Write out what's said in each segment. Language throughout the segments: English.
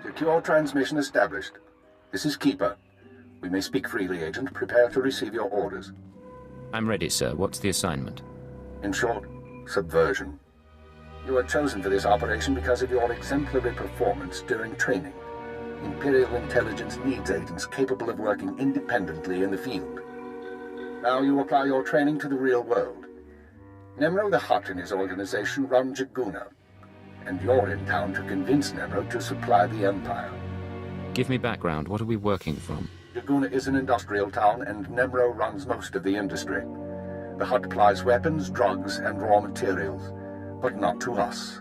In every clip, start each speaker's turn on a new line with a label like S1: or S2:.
S1: Secure transmission established. This is Keeper. We may speak freely, Agent. Prepare to receive your orders.
S2: I'm ready, sir. What's the assignment?
S1: In short, subversion. You were chosen for this operation because of your exemplary performance during training. Imperial intelligence needs agents capable of working independently in the field. Now you apply your training to the real world. Nemro the Hutt and his organization run Jaguna, and you're in town to convince Nemro to supply the Empire.
S2: Give me background. What are we working from?
S1: Jaguna is an industrial town, and Nemro runs most of the industry. The Hutt supplies weapons, drugs, and raw materials, but not to us.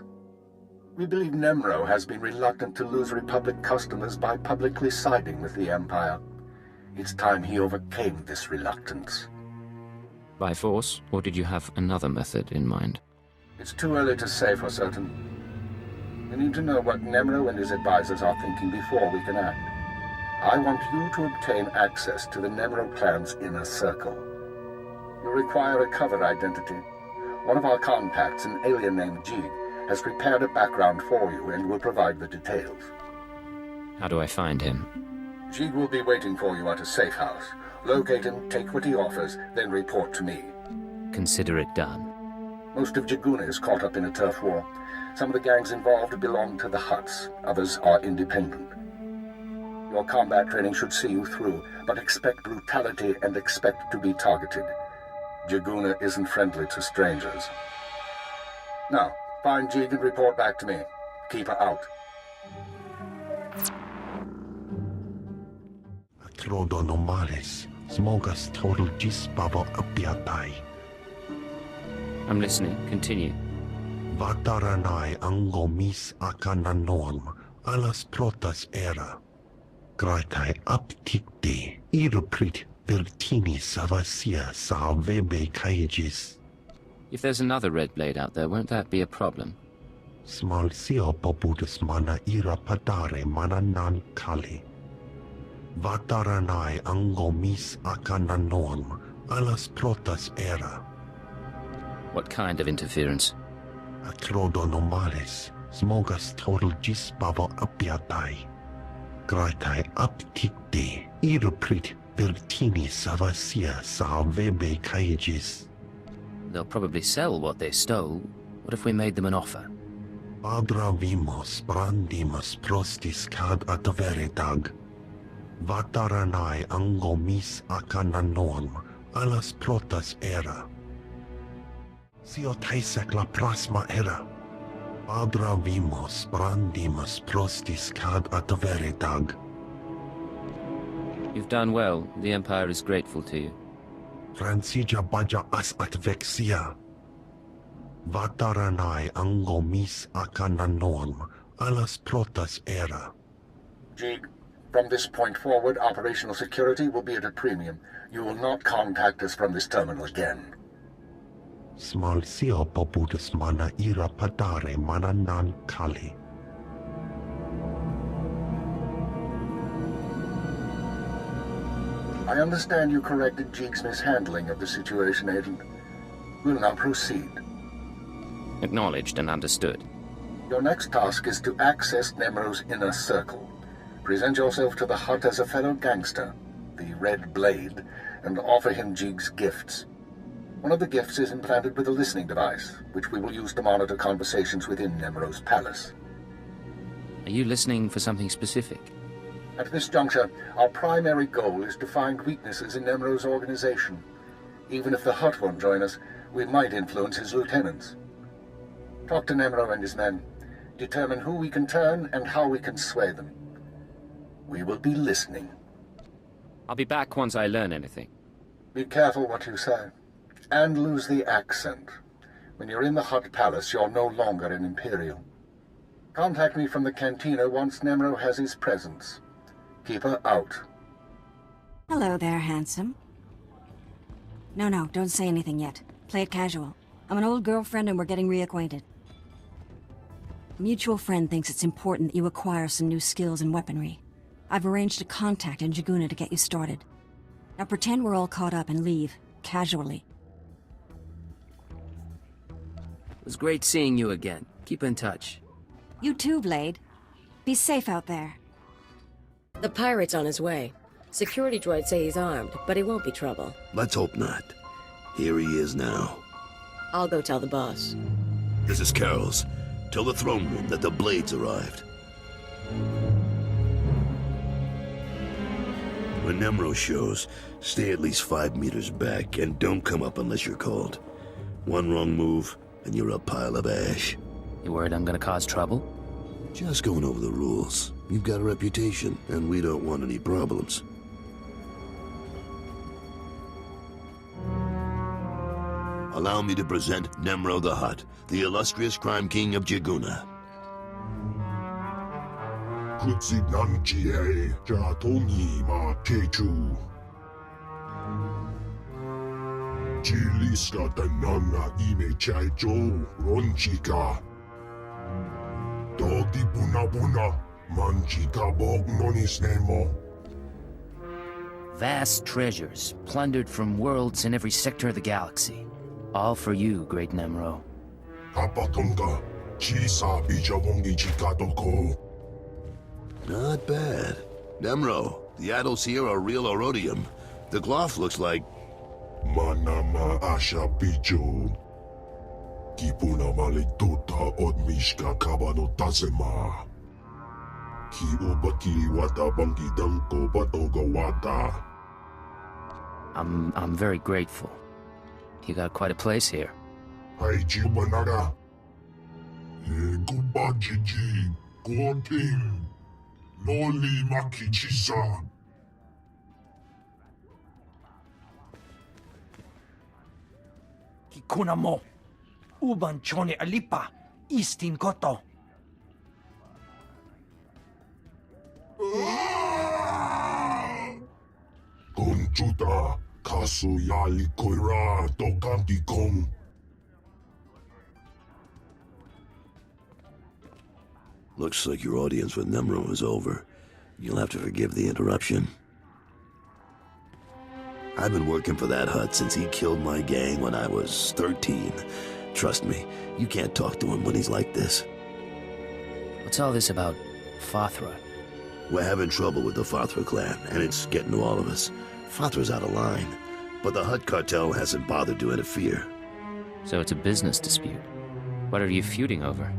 S1: We believe Nemro has been reluctant to lose Republic customers by publicly siding with the Empire. It's time he overcame this reluctance.
S2: By force, or did you have another method in mind?
S1: It's too early to say for certain. We need to know what Nemro and his advisors are thinking before we can act. I want you to obtain access to the Nemro clan's inner circle. You require a cover identity. One of our contacts, an alien named Jig, has prepared a background for you and will provide the details.
S2: How do I find him?
S1: Jig will be waiting for you at a safe house. Locate him, take what he offers, then report to me.
S2: Consider it done.
S1: Most of Jaguna is caught up in a turf war. Some of the gangs involved belong to the Hutts, others are independent. Your combat training should see you through, but expect brutality and expect to be targeted. Jaguna isn't friendly to strangers. Now, find Jig and report back to me. Keep her out.
S3: Atrodonomales, smogas total gisbabo apiatai.
S2: I'm listening. Continue.
S3: Vataranai angomis akananorm, alas protas era. Gratai aptikte, iruprit virtini savasia sa vebe kaegis.
S2: If there's another Red Blade out there, won't that be a problem?
S3: Small sio poputus mana ira padare mana nan kali. Vataranai angomis akananorm, alas protas era.
S2: What kind of interference?
S3: Atrodonomales, smogas total gisbavo apiatai. Gratai aptikte, iruprit virtini savasia sa vebe kaegis.
S2: They'll probably sell what they stole. What if we made them an offer?
S3: Adra vimos brandimus prostis cad ataveretag. Vataranai angomis akananorm, alas protas era. Sio taisek la prasma era. Adra vimos brandimus prostis cad ataveretag.
S2: You've done well. The Empire is grateful to you.
S3: Fransija baja as atvexia. Vataranai angomis akananorm, alas protas era.
S1: Jig, from this point forward, operational security will be at a premium. You will not contact us from this terminal again.
S3: Small sio poputus mana ira padare mana nan kali.
S1: I understand you corrected Jig's mishandling of the situation, Agent. We'll now proceed.
S2: Acknowledged and understood.
S1: Your next task is to access Nemro's inner circle. Present yourself to the Hutt as a fellow gangster, the Red Blade, and offer him Jig's gifts. One of the gifts is implanted with a listening device, which we will use to monitor conversations within Nemro's palace.
S2: Are you listening for something specific?
S1: At this juncture, our primary goal is to find weaknesses in Nemro's organization. Even if the Hutt won't join us, we might influence his lieutenants. Talk to Nemro and his men. Determine who we can turn and how we can sway them. We will be listening.
S2: I'll be back once I learn anything.
S1: Be careful what you say. And lose the accent. When you're in the Hutt Palace, you're no longer an Imperial. Contact me from the cantina once Nemro has his presence. Keep her out.
S4: Hello there, handsome. No, don't say anything yet. Play it casual. I'm an old girlfriend and we're getting reacquainted. A mutual friend thinks it's important that you acquire some new skills and weaponry. I've arranged a contact in Jaguna to get you started. Now pretend we're all caught up and leave, casually.
S2: It was great seeing you again. Keep in touch.
S4: You too, Blade. Be safe out there.
S5: The pirate's on his way. Security droids say he's armed, but he won't be trouble.
S6: Let's hope not. Here he is now.
S5: I'll go tell the boss.
S6: This is Carol's. Tell the throne room that the Blades arrived. When Nemro shows, stay at least 5 meters back and don't come up unless you're called. One wrong move, and you're a pile of ash.
S2: You worried I'm gonna cause trouble?
S6: Just going over the rules. You've got a reputation, and we don't want any problems. Allow me to present Nemro the Hutt, the illustrious crime king of Jaguna.
S3: Kutsinanchie Jatoni Ma Techu Chiliska Tanana Ime Chaicho Ronchika Doti Buna Manchika Bog Nonis Nemo.
S2: Vast treasures, plundered from worlds in every sector of the galaxy. All for you, great Nemro.
S3: Kapatonga Chisa Bijabongi Chikatoko.
S6: Not bad. Nemro, the idols here are real Orodium. The Gloff looks like...
S3: Manama Asha Picho Kipuna Malituta Odmishka Kabano Tasema Ki Ubaki Wata Bangi Danko Batoga Wata.
S2: I'm very grateful. You got quite a place here.
S3: Haiji Banaga Gubajiji Goting Noli Makichisa.
S7: Kikuna mo. Uban chone alipa. Istin koto.
S3: Conchuta Kasu Yali Koira Tokanti Kong.
S6: Looks like your audience with Nemro is over. You'll have to forgive the interruption. I've been working for that Hutt since he killed my gang when I was 13. Trust me, you can't talk to him when he's like this.
S2: What's all this about Fothra?
S6: We're having trouble with the Fothra clan, and it's getting to all of us. Fothra's out of line, but the Hutt cartel hasn't bothered to interfere.
S2: So it's a business dispute. What are you feuding over?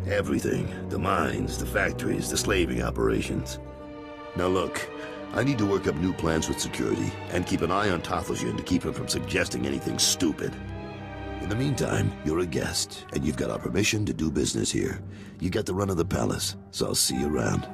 S6: Everything. The mines, the factories, the slaving operations. Now look, I need to work up new plans with security, and keep an eye on Tothosian to keep him from suggesting anything stupid. In the meantime, you're a guest, and you've got our permission to do business here. You got the run of the palace, so I'll see you around.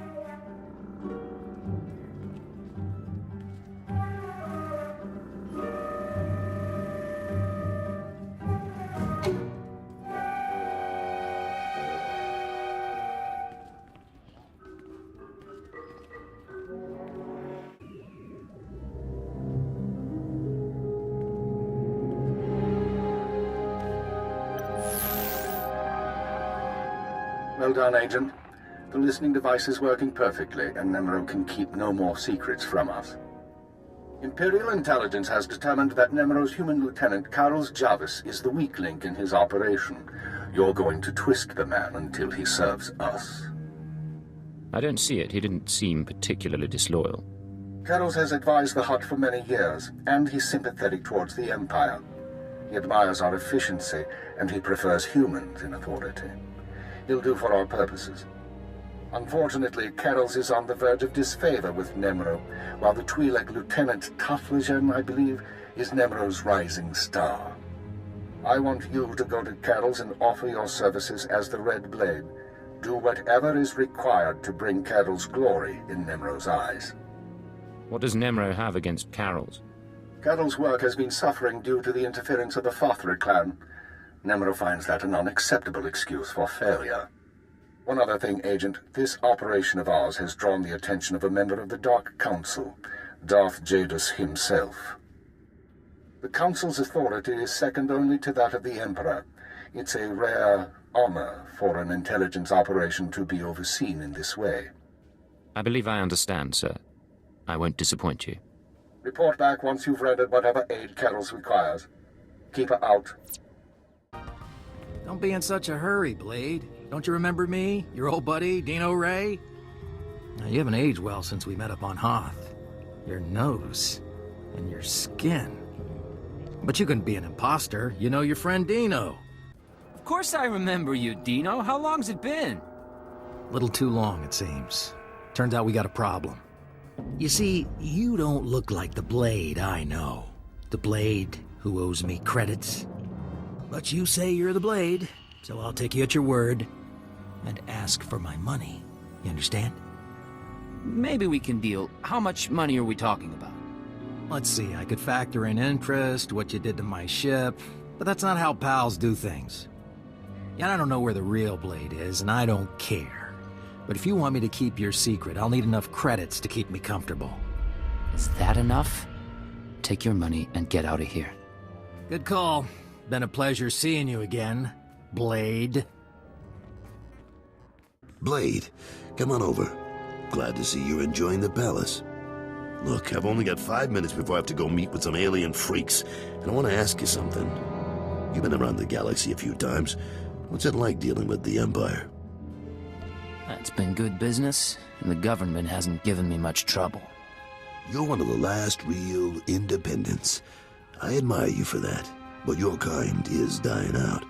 S1: Well done, Agent. The listening device is working perfectly, and Nemro can keep no more secrets from us. Imperial intelligence has determined that Nemro's human lieutenant, Carlos Jarvis, is the weak link in his operation. You're going to twist the man until he serves us.
S2: I don't see it. He didn't seem particularly disloyal.
S1: Carlos has advised the Hutt for many years, and he's sympathetic towards the Empire. He admires our efficiency, and he prefers humans in authority. He'll do for our purposes. Unfortunately, Carol's is on the verge of disfavor with Nemro, while the Twi'lek Lieutenant Taflajan, I believe, is Nemro's rising star. I want you to go to Carol's and offer your services as the Red Blade. Do whatever is required to bring Carol's glory in Nemro's eyes.
S2: What does Nemro have against Carol's?
S1: Carol's work has been suffering due to the interference of the SWTOR clan. Nemro finds that an unacceptable excuse for failure. One other thing, Agent. This operation of ours has drawn the attention of a member of the Dark Council, Darth Jadus himself. The Council's authority is second only to that of the Emperor. It's a rare honor for an intelligence operation to be overseen in this way.
S2: I believe I understand, sir. I won't disappoint you.
S1: Report back once you've rendered whatever aid Carol's requires. Keep her out.
S8: Don't be in such a hurry, Blade. Don't you remember me? Your old buddy, Dino Ray? Now, you haven't aged well since we met up on Hoth. Your nose and your skin. But you couldn't be an imposter. You know your friend Dino.
S2: Of course I remember you, Dino. How long's it been?
S8: Little too long, it seems. Turns out we got a problem. You see, you don't look like the Blade I know. The Blade who owes me credits. But you say you're the Blade, so I'll take you at your word and ask for my money. You understand?
S2: Maybe we can deal. How much money are we talking about?
S8: Let's see, I could factor in interest, what you did to my ship, but that's not how pals do things. Yeah, I don't know where the real Blade is, and I don't care. But if you want me to keep your secret, I'll need enough credits to keep me comfortable.
S2: Is that enough? Take your money and get out of here.
S8: Good call. Been a pleasure seeing you again, Blade.
S6: Blade, come on over. Glad to see you're enjoying the palace. Look, I've only got 5 minutes before I have to go meet with some alien freaks, and I want to ask you something. You've been around the galaxy a few times. What's it like dealing with the Empire?
S2: It's been good business, and the government hasn't given me much trouble.
S6: You're one of the last real independents. I admire you for that, but your kind is dying out.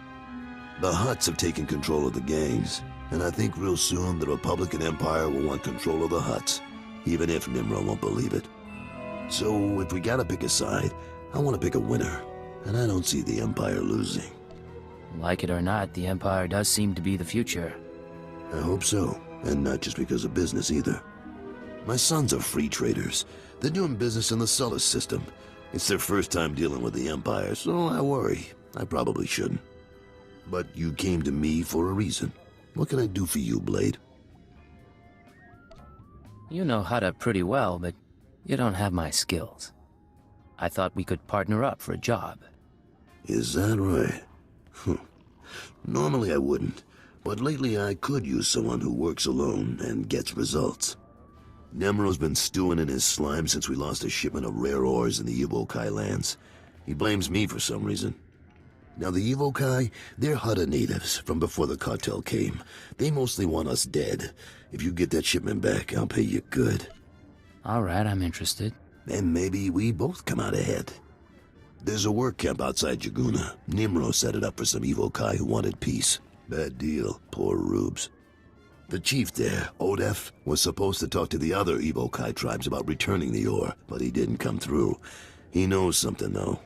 S6: The Hutts have taken control of the gangs, and I think real soon the Republican Empire will want control of the Hutts, even if Nimro won't believe it. So if we gotta pick a side, I want to pick a winner, and I don't see the Empire losing.
S2: Like it or not, the Empire does seem to be the future.
S6: I hope so, and not just because of business either. My sons are free traders. They're doing business in the Sullus system. It's their first time dealing with the Empire, so I worry. I probably shouldn't. But you came to me for a reason. What can I do for you, Blade?
S2: You know Hutta pretty well, but you don't have my skills. I thought we could partner up for a job.
S6: Is that right? Normally I wouldn't, but lately I could use someone who works alone and gets results. Nemro's been stewing in his slime since we lost a shipment of rare ores in the Evokai lands. He blames me for some reason. Now the Evokai, they're Hutta natives from before the cartel came. They mostly want us dead. If you get that shipment back, I'll pay you good.
S2: All right, I'm interested.
S6: Then maybe we both come out ahead. There's a work camp outside Jaguna. Nimro set it up for some Evokai who wanted peace. Bad deal, poor rubes. The chief there, Odef, was supposed to talk to the other Evokai tribes about returning the ore, but he didn't come through. He knows something, though.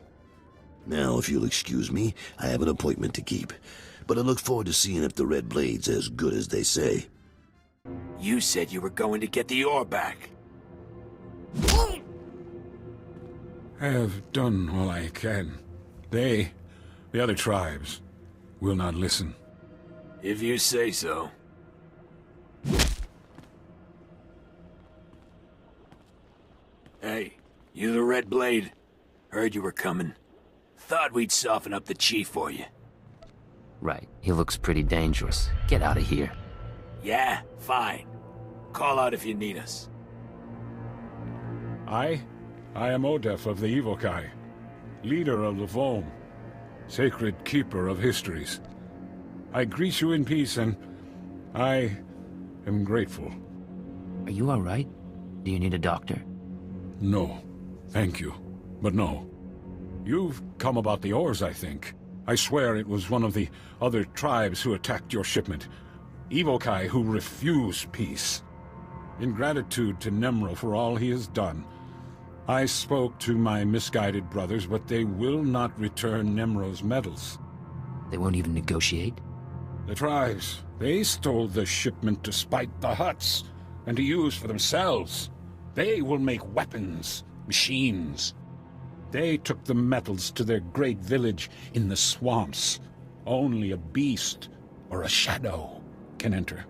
S6: Now, if you'll excuse me, I have an appointment to keep, but I look forward to seeing if the Red Blade's as good as they say.
S9: You said you were going to get the ore back.
S10: I have done all I can. They, the other tribes, will not listen.
S9: If you say so. Hey, you the Red Blade? Heard you were coming. Thought we'd soften up the chief for you.
S2: Right, he looks pretty dangerous. Get out of here.
S9: Yeah, fine. Call out if you need us.
S10: I am Odef of the Evokai, leader of the Vome, sacred keeper of histories. I greet you in peace, and I am grateful.
S2: Are you all right? Do you need a doctor?
S10: No, thank you, but no. You've come about the ores, I think. I swear it was one of the other tribes who attacked your shipment. Evokai who refuse peace. In gratitude to Nemro for all he has done, I spoke to my misguided brothers, but they will not return Nemro's medals.
S2: They won't even negotiate?
S10: The tribes, they stole the shipment to spite the Hutts, and to use for themselves. They will make weapons, machines. They took the metals to their great village in the swamps. Only a beast or a shadow can enter.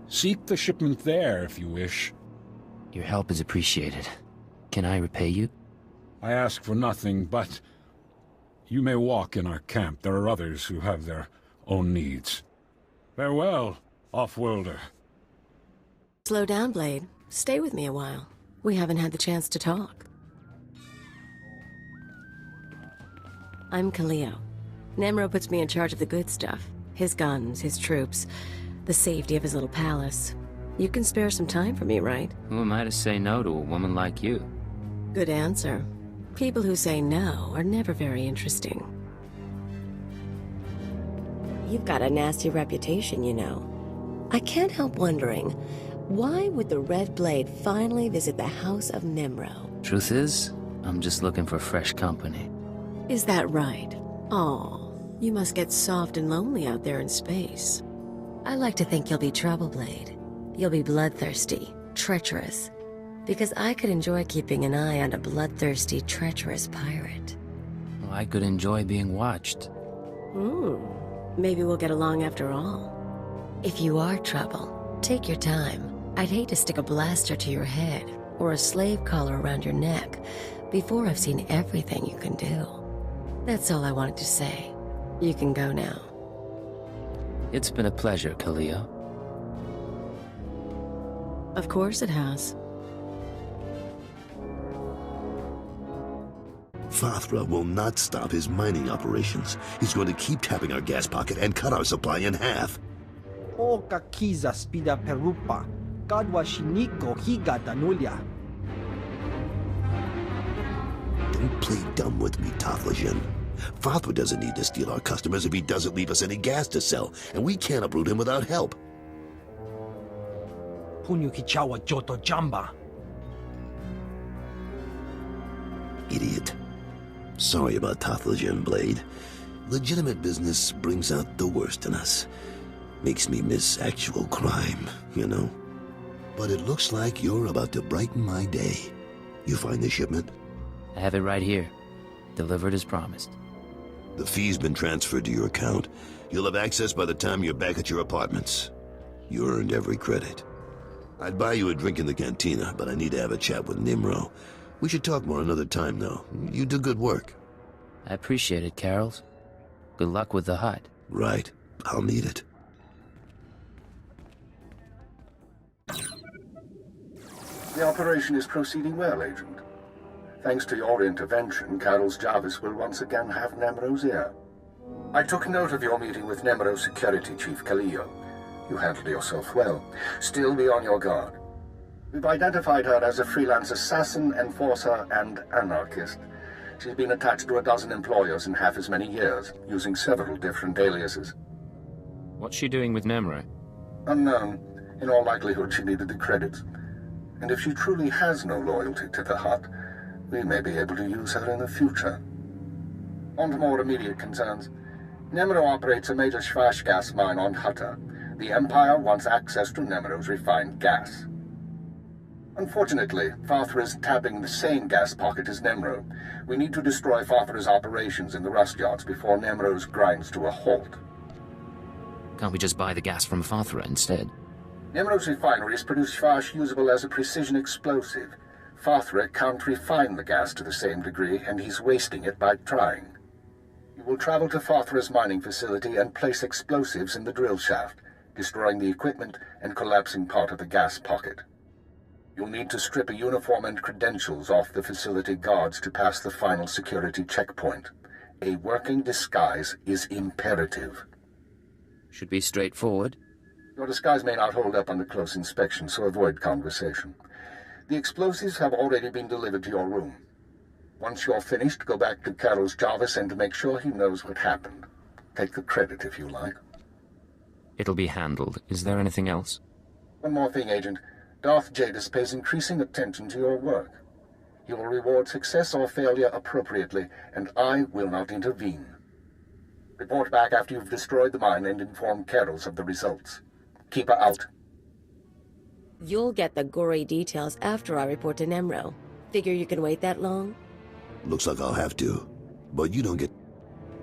S10: Seek the shipment there if you wish.
S2: Your help is appreciated. Can I repay you?
S10: I ask for nothing, but you may walk in our camp. There are others who have their own needs. Farewell, off-worlder.
S5: Slow down, Blade. Stay with me a while. We haven't had the chance to talk. I'm Kaleo. Nemro puts me in charge of the good stuff. His guns, his troops, the safety of his little palace. You can spare some time for me, right?
S2: Who am I to say no to a woman like you?
S5: Good answer. People who say no are never very interesting. You've got a nasty reputation, you know. I can't help wondering, why would the Red Blade finally visit the House of Nemro?
S2: Truth is, I'm just looking for fresh company.
S5: Is that right? Aw, you must get soft and lonely out there in space. I like to think you'll be trouble, Blade. You'll be bloodthirsty, treacherous. Because I could enjoy keeping an eye on a bloodthirsty, treacherous pirate.
S2: Well, I could enjoy being watched.
S5: Maybe we'll get along after all. If you are trouble, take your time. I'd hate to stick a blaster to your head, or a slave collar around your neck, before I've seen everything you can do. That's all I wanted to say. You can go now.
S2: It's been a pleasure, Kaleo.
S5: Of course it has.
S6: Fathra will not stop his mining operations. He's going to keep tapping our gas pocket and cut our supply in half.
S7: O kakiza spida perupa, kadwa shiniko higa danulia.
S6: Don't play dumb with me, Taflajan. Fathra doesn't need to steal our customers if he doesn't leave us any gas to sell, and we can't uproot him without help.
S7: Punyu kichawa joto jamba.
S6: Idiot. Sorry about Taflajan, Blade. Legitimate business brings out the worst in us. Makes me miss actual crime, you know? But it looks like you're about to brighten my day. You find the shipment?
S2: I have it right here. Delivered as promised.
S6: The fee's been transferred to your account. You'll have access by the time you're back at your apartments. You earned every credit. I'd buy you a drink in the cantina, but I need to have a chat with Nimro. We should talk more another time, though. You do good work.
S2: I appreciate it, Carols. Good luck with the hut.
S6: Right. I'll need it.
S1: The operation is proceeding well, Agent. Thanks to your intervention, Carol's Jarvis will once again have Nemro's ear. I took note of your meeting with Nemro's security chief, Kaleo. You handled yourself well. Still be on your guard. We've identified her as a freelance assassin, enforcer, and anarchist. She's been attached to a dozen employers in half as many years, using several different aliases.
S2: What's she doing with Nemro?
S1: Unknown. In all likelihood, she needed the credits. And if she truly has no loyalty to the Hut, we may be able to use her in the future. On to more immediate concerns. Nemro operates a major Schwash gas mine on Hutta. The Empire wants access to Nemro's refined gas. Unfortunately, Fathra is tapping the same gas pocket as Nemro. We need to destroy Fathra's operations in the rust yards before Nemro's grinds to a halt.
S2: Can't we just buy the gas from Fathra instead?
S1: Nemro's refineries produce Schwash usable as a precision explosive. Fathra can't refine the gas to the same degree, and he's wasting it by trying. You will travel to Fathra's mining facility and place explosives in the drill shaft, destroying the equipment and collapsing part of the gas pocket. You'll need to strip a uniform and credentials off the facility guards to pass the final security checkpoint. A working disguise is imperative.
S2: Should be straightforward.
S1: Your disguise may not hold up under close inspection, so avoid conversation. The explosives have already been delivered to your room. Once you're finished, go back to Carol's Jarvis and make sure he knows what happened. Take the credit if you like.
S2: It'll be handled. Is there anything else?
S1: One more thing, Agent. Darth Jadis pays increasing attention to your work. He will reward success or failure appropriately, and I will not intervene. Report back after you've destroyed the mine and inform Carols of the results. Keep her out.
S5: You'll get the gory details after I report to Nemro. Figure you can wait that long?
S6: Looks like I'll have to. But you don't get...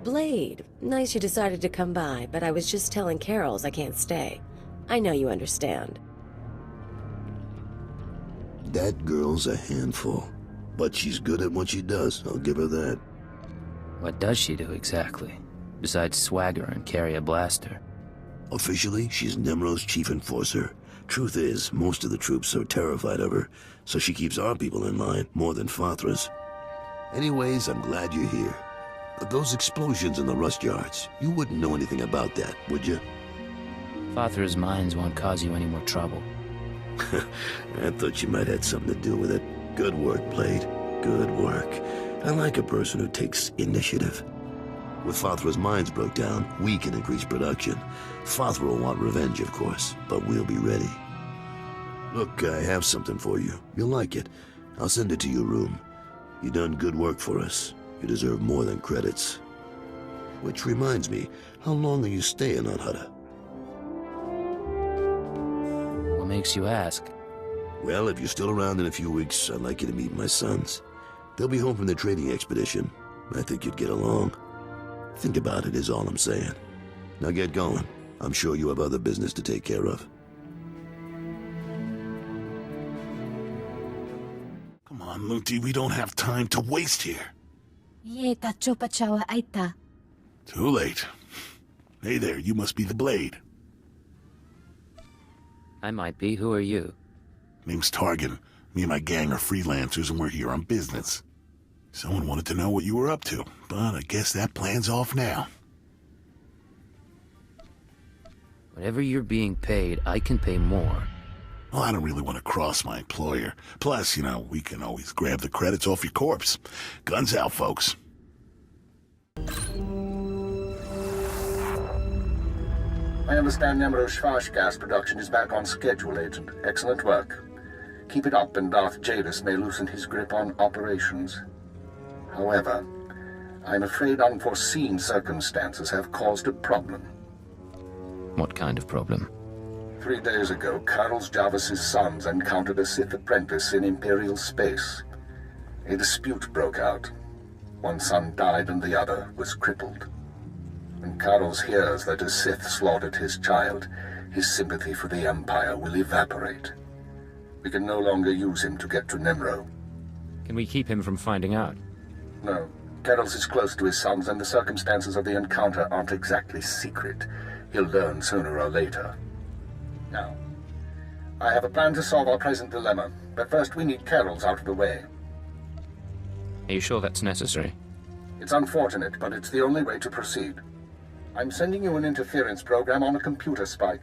S5: Blade, nice you decided to come by, but I was just telling Carols I can't stay. I know you understand.
S6: That girl's a handful. But she's good at what she does, I'll give her that.
S2: What does she do exactly, besides swagger and carry a blaster?
S6: Officially, she's Nemro's chief enforcer. Truth is, most of the troops are terrified of her, so she keeps our people in line more than Fathra's. Anyways, I'm glad you're here. But those explosions in the rust yards, you wouldn't know anything about that, would you?
S2: Fathra's mines won't cause you any more trouble.
S6: I thought you might have something to do with it. Good work, Blade. Good work. I like a person who takes initiative. With Fathra's mines broke down, we can increase production. Fathra will want revenge, of course, but we'll be ready. Look, I have something for you. You'll like it. I'll send it to your room. You done good work for us. You deserve more than credits. Which reminds me, how long are you staying on Hutta?
S2: What makes you ask?
S6: Well, if you're still around in a few weeks, I'd like you to meet my sons. They'll be home from their trading expedition. I think you'd get along. Think about it is all I'm saying. Now get going. I'm sure you have other business to take care of.
S11: Come on, Lunti, we don't have time to waste here. Too late. Hey there, you must be the Blade.
S2: I might be. Who are you?
S11: Name's Targan. Me and my gang are freelancers and we're here on business. Someone wanted to know what you were up to, but I guess that plan's off now.
S2: Whatever you're being paid, I can pay more.
S11: Well, I don't really want to cross my employer. Plus, you know, we can always grab the credits off your corpse. Guns out, folks.
S1: I understand Nemro's Shvash gas production is back on schedule, Agent. Excellent work. Keep it up and Darth Jadis may loosen his grip on operations. However, I'm afraid unforeseen circumstances have caused a problem.
S2: What kind of problem?
S1: 3 days ago, Carlos Jarvis's sons encountered a Sith apprentice in Imperial space. A dispute broke out. One son died and the other was crippled. When Carlos hears that a Sith slaughtered his child, his sympathy for the Empire will evaporate. We can no longer use him to get to Nemro.
S2: Can we keep him from finding out?
S1: No. Carlos is close to his sons, and the circumstances of the encounter aren't exactly secret. He'll learn sooner or later. Now, I have a plan to solve our present dilemma, but first we need Carol's out of the way.
S2: Are you sure that's necessary?
S1: It's unfortunate, but it's the only way to proceed. I'm sending you an interference program on a computer spike.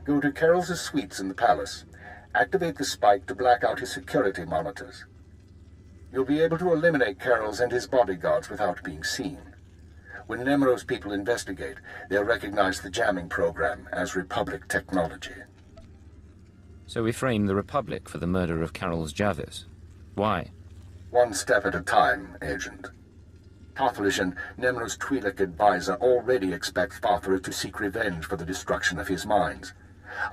S1: Go to Carol's suites in the palace. Activate the spike to black out his security monitors. You'll be able to eliminate Carol's and his bodyguards without being seen. When Nemro's people investigate, they'll recognize the jamming program as Republic technology.
S2: So we frame the Republic for the murder of Carol's Jarvis. Why?
S1: One step at a time, Agent. Tothlishan, Nemro's Twi'lek advisor, already expects Fathra to seek revenge for the destruction of his mines.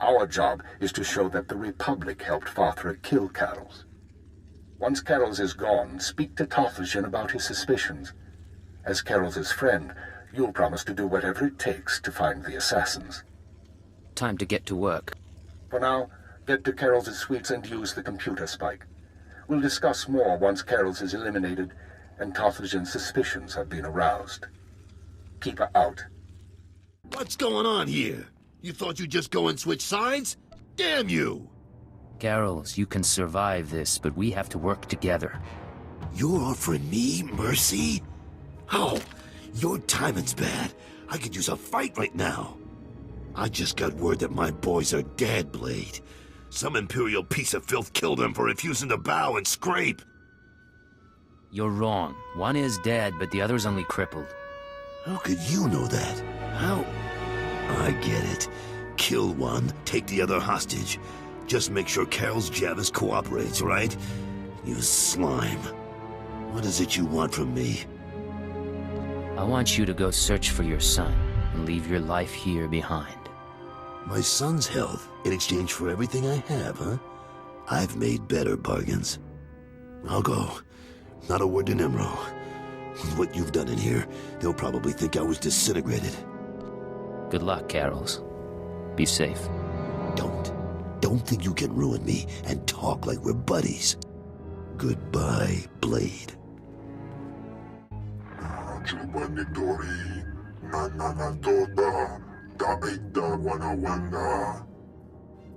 S1: Our job is to show that the Republic helped Fathra kill Carol's. Once Carol's is gone, speak to Tothlishan about his suspicions. As Carol's friend, you'll promise to do whatever it takes to find the assassins.
S2: Time to get to work.
S1: For now, get to Carol's suites and use the computer spike. We'll discuss more once Carol's is eliminated and Tothlishan's suspicions have been aroused. Keep her out.
S6: What's going on here? You thought you'd just go and switch sides? Damn you!
S2: Carol's, you can survive this, but we have to work together.
S6: You're offering me mercy? Oh, your timing's bad. I could use a fight right now. I just got word that my boys are dead, Blade. Some Imperial piece of filth killed them for refusing to bow and scrape.
S2: You're wrong. One is dead, but the other's only crippled.
S6: How could you know that? How? I get it. Kill one, take the other hostage. Just make sure Carol's Jarvis cooperates, right? You slime. What is it you want from me?
S2: I want you to go search for your son and leave your life here behind.
S6: My son's health in exchange for everything I have, huh? I've made better bargains. I'll go. Not a word to Nemro. With what you've done in here, they'll probably think I was disintegrated.
S2: Good luck, Carols. Be safe.
S6: Don't think you can ruin me and talk like we're buddies. Goodbye, Blade.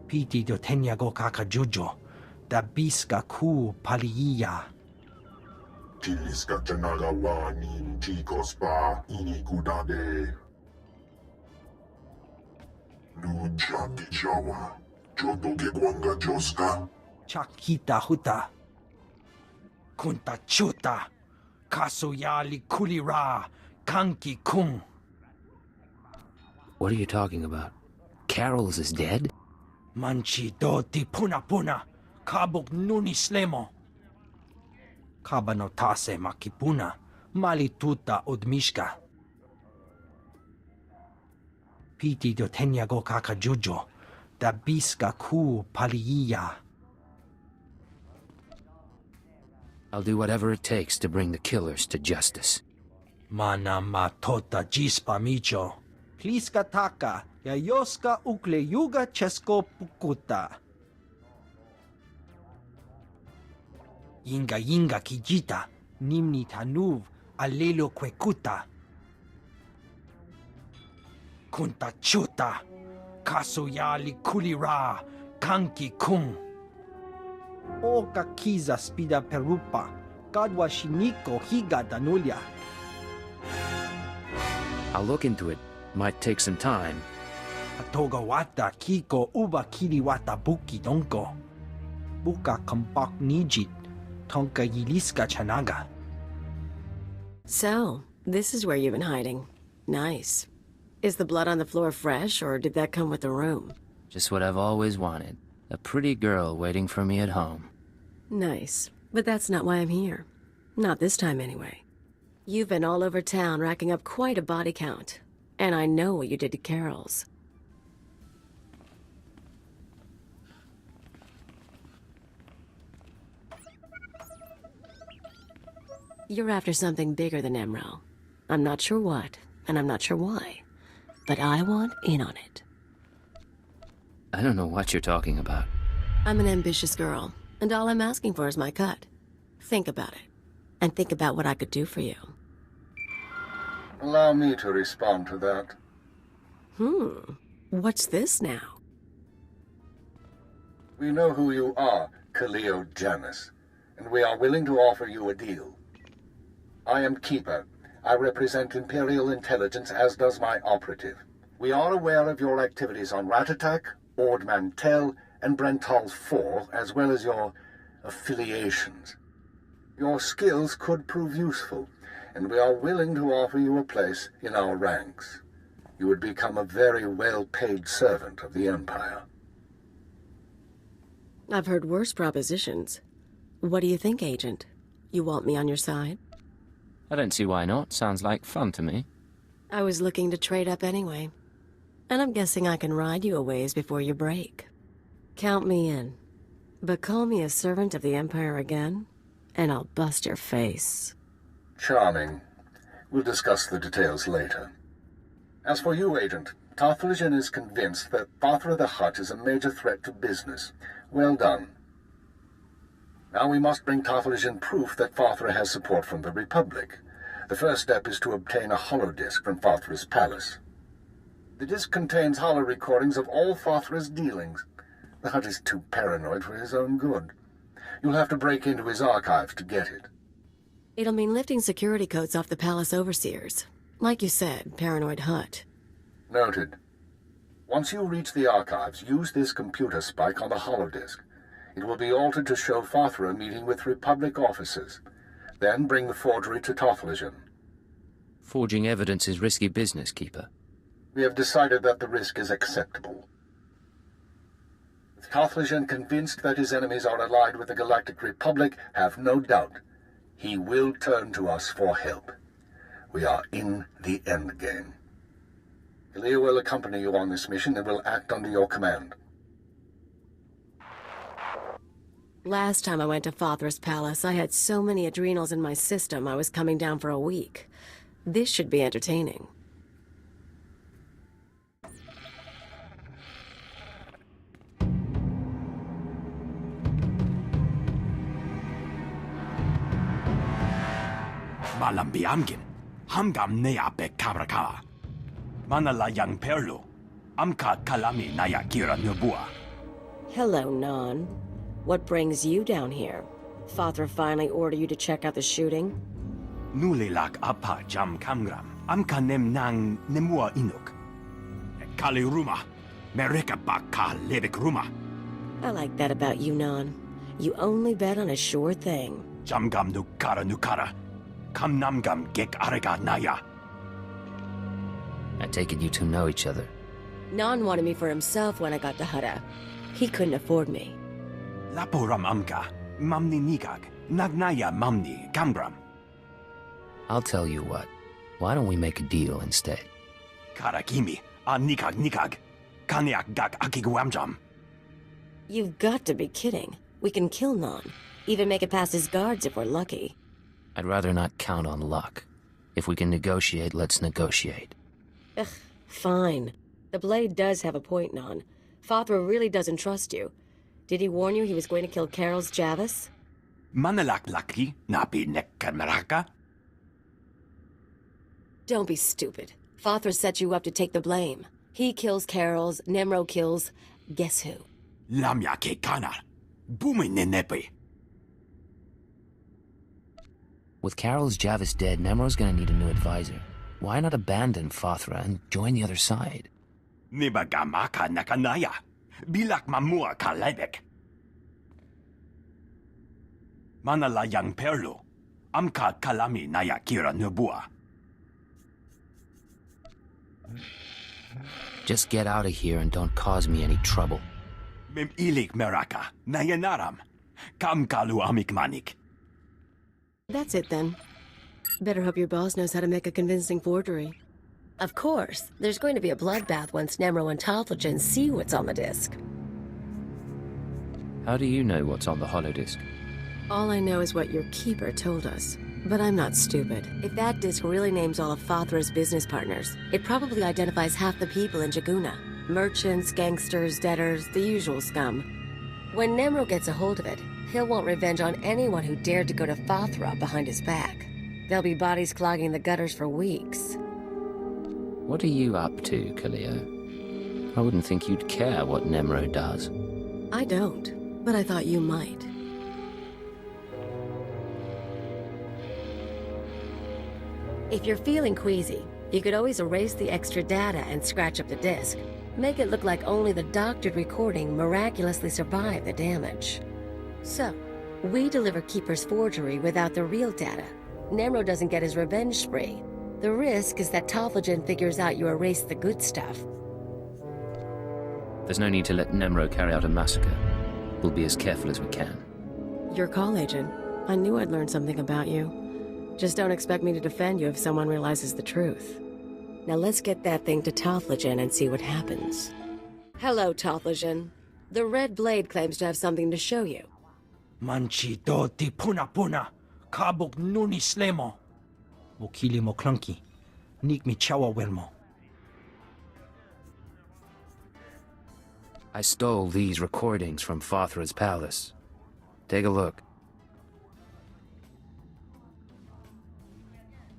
S7: Piti do tenya go kakajujo, da biska ku paliya.
S3: Tiliska janagawa nin chicos pa inikudade. Lucha kichawa, joto ke kwanga joska.
S7: Chakita Hutta. Kunta chuta. Kasoyali kulira. Kanki kung.
S2: What are you talking about? Carols is dead?
S7: Manchi doti puna puna. Kabuk nuni slemo. Kabanotase makipuna. Malituta odmishka. Piti do tenya go kakajujo. Da biska ku paliya.
S2: I'll do whatever it takes to bring the killers to justice.
S7: Mana matota jispa micho. Pliska taka. Yayoska ukle yuga chesko pukuta. Yinga kijita. Nimni tanuv. Alelo kwekuta. Kunta chuta. Kasoyali kulira. Kanki kung. Oka kiza spida perupa. Gadwa shiniko higa danulia.
S2: I'll look into it. Might take some time.
S7: Atoga wata kiko uba kiriwata buki donko. Buka kampak nijit. Tonka yiliska chanaga.
S5: So, this is where you've been hiding. Nice. Is the blood on the floor fresh, or did that come with the room?
S2: Just what I've always wanted. A pretty girl waiting for me at home.
S5: Nice. But that's not why I'm here. Not this time, anyway. You've been all over town racking up quite a body count. And I know what you did to Carol's. You're after something bigger than Emerald. I'm not sure what, and I'm not sure why. But I want in on it.
S2: I don't know what you're talking about.
S5: I'm an ambitious girl, and all I'm asking for is my cut. Think about it. And think about what I could do for you.
S1: Allow me to respond to that.
S5: What's this now?
S1: We know who you are, Kaleo Janus, and we are willing to offer you a deal. I am Keeper. I represent Imperial intelligence, as does my operative. We are aware of your activities on Ratatak, Ord Mantell, and Brental 4, as well as your affiliations. Your skills could prove useful, and we are willing to offer you a place in our ranks. You would become a very well-paid servant of the Empire.
S5: I've heard worse propositions. What do you think, Agent? You want me on your side?
S2: I don't see why not. Sounds like fun to me.
S5: I was looking to trade up anyway. And I'm guessing I can ride you a ways before you break. Count me in. But call me a servant of the Empire again, and I'll bust your face.
S1: Charming. We'll discuss the details later. As for you, Agent, Tarthalion is convinced that Father of the Hutt is a major threat to business. Well done. Now we must bring Tarthalion proof that Father has support from the Republic. The first step is to obtain a holodisk from Father's palace. The disk contains holo recordings of all Father's dealings. The Hutt is too paranoid for his own good. You'll have to break into his archives to get it.
S5: It'll mean lifting security codes off the palace overseers. Like you said, paranoid Hutt.
S1: Noted. Once you reach the archives, use this computer spike on the holodisk. It will be altered to show Father meeting with Republic officers. Then bring the forgery to Tarthalion.
S2: Forging evidence is risky business, Keeper.
S1: We have decided that the risk is acceptable. With Tarthalion convinced that his enemies are allied with the Galactic Republic, have no doubt. He will turn to us for help. We are in the endgame. Ilya will accompany you on this mission and will act under your command.
S5: Last time I went to Father's palace, I had so many adrenals in my system I was coming down for a week. This should be entertaining.
S9: Malam biamgin, hamgam nea be kabraka. Manala yang perlo, amka kalami naya kira nubua.
S5: Hello, Non. What brings you down here? Father finally ordered you to check out the shooting?
S9: Nulilak apa jam kamgram, amka nem nang nemua inuk. Kali ruma, mereka baka lebek ruma.
S5: I like that about you, Non. You only bet on a sure thing.
S9: Jamgam nukara. Kam namgam gek arega naya.
S2: I take it you two know each other.
S5: Non wanted me for himself when I got to Hutta. He couldn't afford me.
S9: Laporam amka, mamni nigag, nagnaya mamni kamgram.
S2: I'll tell you what. Why don't we make a deal instead?
S9: Karakimi, a nikag, kaniak gak akiguamjam.
S5: You've got to be kidding. We can kill Non. Even make it past his guards if we're lucky.
S2: I'd rather not count on luck. If we can negotiate, let's negotiate.
S5: Ugh, fine. The Blade does have a point, Non. Father really doesn't trust you. Did he warn you he was going to kill Carol's Javis?
S9: Manalak laki, napi nekkamaraka.
S5: Don't be stupid. Father set you up to take the blame. He kills Carol's, Nemro kills... guess who?
S9: Lamya ke kanar. Bumi nenepe.
S2: With Carol's Javis dead, Nemro's gonna need a new advisor. Why not abandon Fathra and join the other side?
S9: Nibagamaka nakanaya. Bilak mamua kalebek. Manala yang perlo. Amka kalami naya kira nubua.
S2: Just get out of here and don't cause me any trouble.
S9: Mim ilik meraka. Nayanaram. Kam kalu amik manik.
S5: That's it then. Better hope your boss knows how to make a convincing forgery. Of course, there's going to be a bloodbath once Nemro and Tophagen see what's on the disc.
S2: How do you know what's on the holodisk?
S5: All I know is what your keeper told us. But I'm not stupid. If that disc really names all of Fathra's business partners, it probably identifies half the people in Jaguna. Merchants, gangsters, debtors, the usual scum. When Nemro gets a hold of it, he'll want revenge on anyone who dared to go to Fathra behind his back. There'll be bodies clogging the gutters for weeks.
S2: What are you up to, Kalia? I wouldn't think you'd care what Nemro does.
S5: I don't, but I thought you might. If you're feeling queasy, you could always erase the extra data and scratch up the disk. Make it look like only the doctored recording miraculously survived the damage. So, we deliver Keeper's forgery without the real data. Nemro doesn't get his revenge spree. The risk is that Tophagen figures out you erased the good stuff.
S2: There's no need to let Nemro carry out a massacre. We'll be as careful as we can.
S5: Your call agent. I knew I'd learn something about you. Just don't expect me to defend you if someone realizes the truth. Now let's get that thing to Tophagen and see what happens. Hello, Tophagen. The Red Blade claims to have something to show you.
S7: Manchi do ti puna kabuk nuni slemo. Mokili mo clunky. Nik mi chawa wermo.
S2: I stole these recordings from Fathra's palace. Take a look.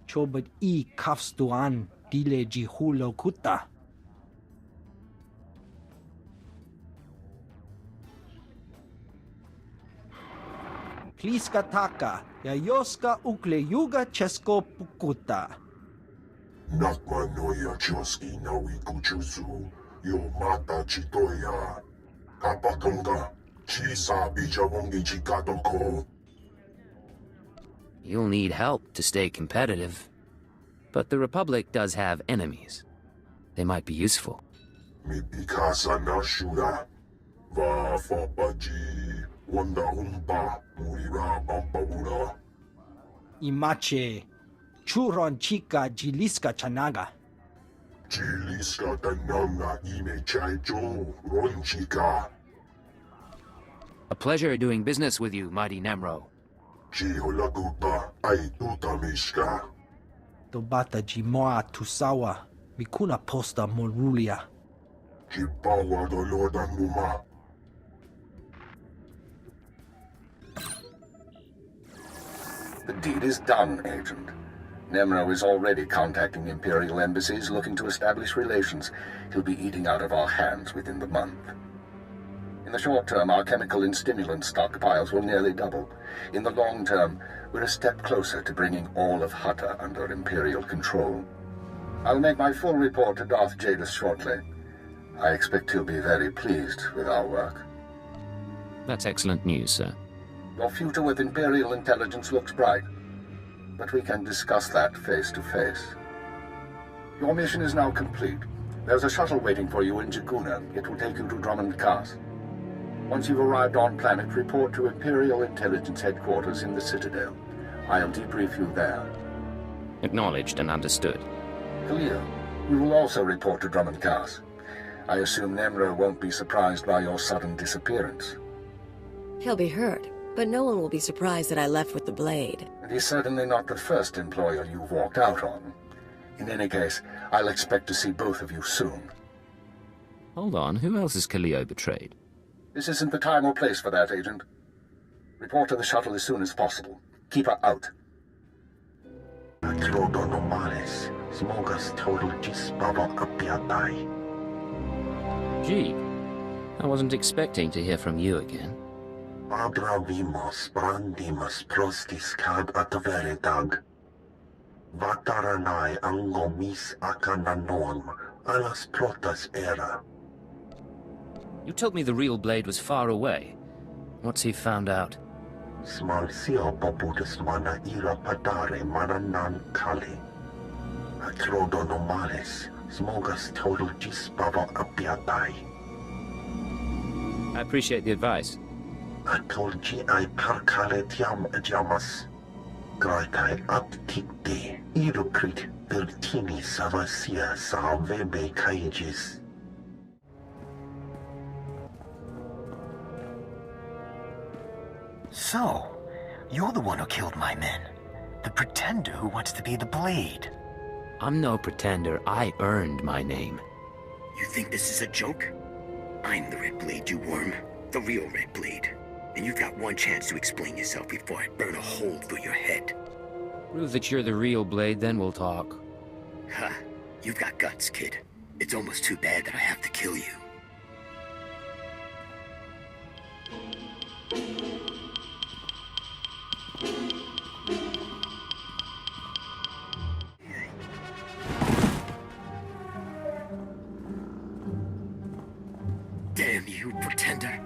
S7: Chobad I kafstuan dile jihulo kuta. Pliska taka, yayoska ukle yuga chesko pukuta.
S3: Nakma noya choski nawi kuchuzu, yo mata chitoya. Kapatonga, chisa bijawongi chikatoko.
S2: You'll need help to stay competitive. But the Republic does have enemies. They might be useful.
S3: Mipikasa na shura. Va fapaji. Wanda umpa. Murira pampabura.
S7: Imache. Churon chica jiliska chanaga.
S3: Jiliska tananga ime chaicho. Ron chica.
S2: A pleasure doing business with you, mighty Nemro.
S3: Chihulagupa ay tutamishka.
S7: Dobata jimoa tusawa, mikuna posta morulia.
S3: Chipawa doloda numa.
S1: The deed is done, Agent. Nemro is already contacting Imperial embassies looking to establish relations. He'll be eating out of our hands within the month. In the short term, our chemical and stimulant stockpiles will nearly double. In the long term, we're a step closer to bringing all of Hutta under Imperial control. I'll make my full report to Darth Jadis shortly. I expect he'll be very pleased with our work.
S2: That's excellent news, sir.
S1: Your future with Imperial intelligence looks bright, but we can discuss that face to face. Your mission is now complete. There's a shuttle waiting for you in Jaguna. It will take you to Drummond Cast. Once you've arrived on planet, report to Imperial intelligence headquarters in the Citadel. I'll debrief you there.
S2: Acknowledged and understood.
S1: Khalil, you will also report to Drummond Cast. I assume Nemro won't be surprised by your sudden disappearance.
S5: He'll be hurt, but no one will be surprised that I left with the blade.
S1: And he's certainly not the first employer you've walked out on. In any case, I'll expect to see both of you soon.
S2: Hold on, who else has Khalil betrayed?
S1: This isn't the time or place for that, Agent. Report to the shuttle as soon as possible. Keep her out.
S2: Gee, I wasn't expecting to hear from you again.
S3: Abravimos brandimus prostis cad atveredag. Vataranai angomis akananorm, alas protas era.
S2: You told me the real blade was far away. What's he found out?
S3: Smalsio poputus mana ira padare mananan kali. Atrodonomales, smogas total gispava apiatai.
S2: I appreciate the advice.
S3: Atolgi ai parkale tiam jamas. Graitai aptikte, irukrit vertini savasia sa vebe kaijis.
S12: So, you're the one who killed my men. The pretender who wants to be the Blade.
S2: I'm no pretender. I earned my name.
S13: You think this is a joke? I'm the Red Blade, you worm. The real Red Blade. And you've got one chance to explain yourself before I burn a hole through your head.
S2: Prove that you're the real Blade, then we'll talk.
S13: Ha! You've got guts, kid. It's almost too bad that I have to kill you. Damn you, pretender.